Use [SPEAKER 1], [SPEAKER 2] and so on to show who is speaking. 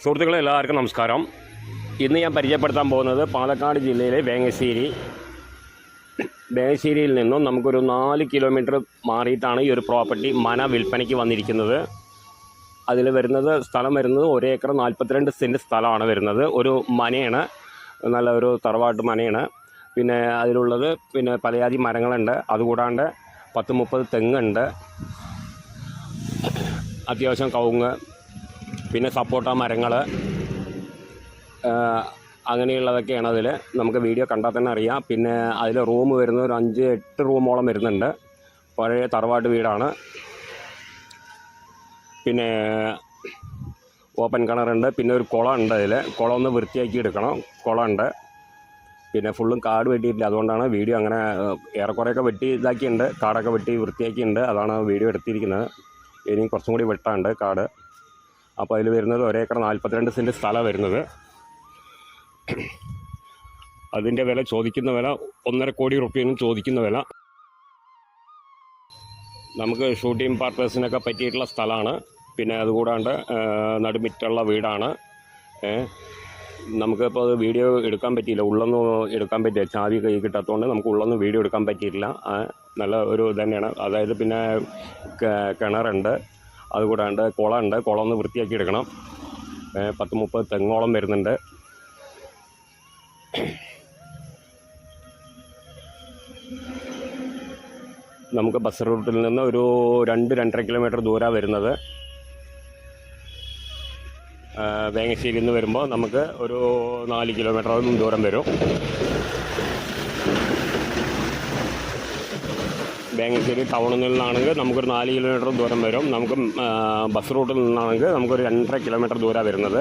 [SPEAKER 1] സുഹൃത്തുക്കളെ എല്ലാവർക്കും നമസ്കാരം. ഇന്ന് ഞാൻ പരിചയപ്പെടുത്താൻ പോകുന്നത് പാലക്കാട് ജില്ലയിലെ വേങ്ങശ്ശേരിയിൽ നിന്നും നമുക്കൊരു 4 കിലോമീറ്റർ മാറിയിട്ടാണ് ഈ ഒരു പ്രോപ്പർട്ടി മന വിൽപ്പനയ്ക്ക് വന്നിരിക്കുന്നത്. അതിൽ സ്ഥലം വരുന്നത് 1 ഏക്കർ 42 സെൻറ്റ് സ്ഥലമാണ് വരുന്നത്. ഒരു മനയാണ്, നല്ല ഒരു തറവാട്ട് മനയാണ്. പിന്നെ അതിലുള്ളത് പലജാതി മരങ്ങളുണ്ട്. അതുകൂടാണ്ട് 10-30 തെങ്ങുണ്ട്, അത്യാവശ്യം കവുങ്ങ്, പിന്നെ സപ്പോട്ട മരങ്ങൾ, അങ്ങനെയുള്ളതൊക്കെയാണ് അതിൽ. നമുക്ക് വീഡിയോ കണ്ടാൽ തന്നെ അറിയാം. പിന്നെ അതിൽ റൂം വരുന്നത് ഒരു 5-8 റൂമോളം വരുന്നുണ്ട്. പഴയ തറവാട്ട് വീടാണ്. പിന്നെ ഓപ്പൺ കിണറുണ്ട്. പിന്നെ ഒരു കുളമുണ്ട്. അതിൽ കുളം ഒന്ന് വൃത്തിയാക്കി എടുക്കണം. കുളമുണ്ട്. പിന്നെ ഫുള്ളും കാട് വെട്ടിയിട്ടില്ല, അതുകൊണ്ടാണ് വീഡിയോ അങ്ങനെ ഏറെക്കുറെയൊക്കെ വെട്ടി ഇതാക്കിയിട്ടുണ്ട്. കാടൊക്കെ വെട്ടി വൃത്തിയാക്കിയിട്ടുണ്ട്, അതാണ് വീഡിയോ എടുത്തിരിക്കുന്നത്. ഇനിയും കുറച്ചും കൂടി വെട്ടാണ്ട് കാട്. അപ്പോൾ അതിൽ വരുന്നത് 1 ഏക്കർ 42 സെൻറ്റ് സ്ഥലമാണ് വരുന്നത്. അതിൻ്റെ വില ചോദിക്കുന്ന വില 1.5 കോടി റുപ്യയും ചോദിക്കുന്ന വില. നമുക്ക് ഷൂട്ടിംഗ് പർപ്പസിനൊക്കെ പറ്റിയിട്ടുള്ള സ്ഥലമാണ്. പിന്നെ അതുകൂടാണ്ട് നടുമിറ്റുള്ള വീടാണ്. നമുക്കിപ്പോൾ അത് വീഡിയോ എടുക്കാൻ പറ്റിയില്ല, ഉള്ളൊന്നും എടുക്കാൻ പറ്റില്ല. ചാവി കൈ കിട്ടാത്തതുകൊണ്ട് നമുക്ക് ഉള്ളൊന്നും വീഡിയോ എടുക്കാൻ പറ്റിയില്ല. നല്ല ഒരു തന്നെയാണ്. അതായത് പിന്നെ കിണറുണ്ട്, അതുകൂടാണ്ട് കുളമുണ്ട്. കുളം ഒന്ന് വൃത്തിയാക്കി എടുക്കണം. 10-30 തെങ്ങോളം വരുന്നുണ്ട്. നമുക്ക് ബസ് റൂട്ടിൽ നിന്ന് ഒരു 2-2.5 കിലോമീറ്റർ ദൂരമാണ് വരുന്നത്. വേങ്ങശ്ശേരിയിൽ നിന്ന് വരുമ്പോൾ നമുക്ക് ഒരു 4 കിലോമീറ്ററോളം ദൂരം വരും. വേങ്ങശ്ശേരി ടൗണിൽ നിന്നാണെങ്കിൽ നമുക്കൊരു 4 കിലോമീറ്റർ ദൂരം വരും. നമുക്ക് ബസ് റൂട്ടിൽ നിന്നാണെങ്കിൽ നമുക്കൊരു 2.5 കിലോമീറ്റർ ദൂരമാണ് വരുന്നത്.